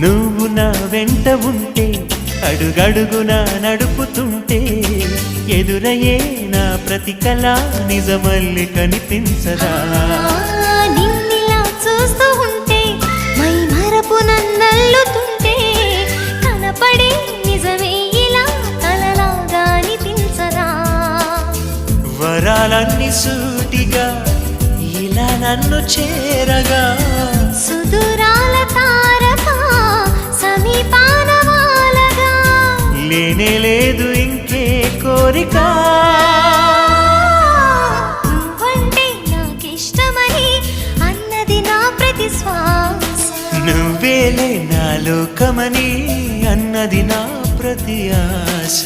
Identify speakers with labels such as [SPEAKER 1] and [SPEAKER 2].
[SPEAKER 1] నువ్వు నా వెంట ఉంటే అడుగడుగునా నడుపుతుంటే ఎదురయ్యే నా ప్రతి కళ నిజమల్లి కనిపించదా
[SPEAKER 2] నిన్నిలా చూస్తూ ఉంటే మై మరపు నన్నల్లుతుంటే కనపడే నిజమే ఇలా కలలాగా అనిపించదా
[SPEAKER 1] వరాలన్నీ సూటిగా ఇలా నన్ను చేరగా
[SPEAKER 2] సుదూరాల తారక సమీపాన వాలగా
[SPEAKER 1] లేనే లేదు ఇంకే కోరిక
[SPEAKER 2] నువ్వంటే నాకిష్టమని అన్నది నా ప్రతి శ్వాస
[SPEAKER 1] నువ్వేలే నా లోకమని అన్నది నా ప్రతి ఆశ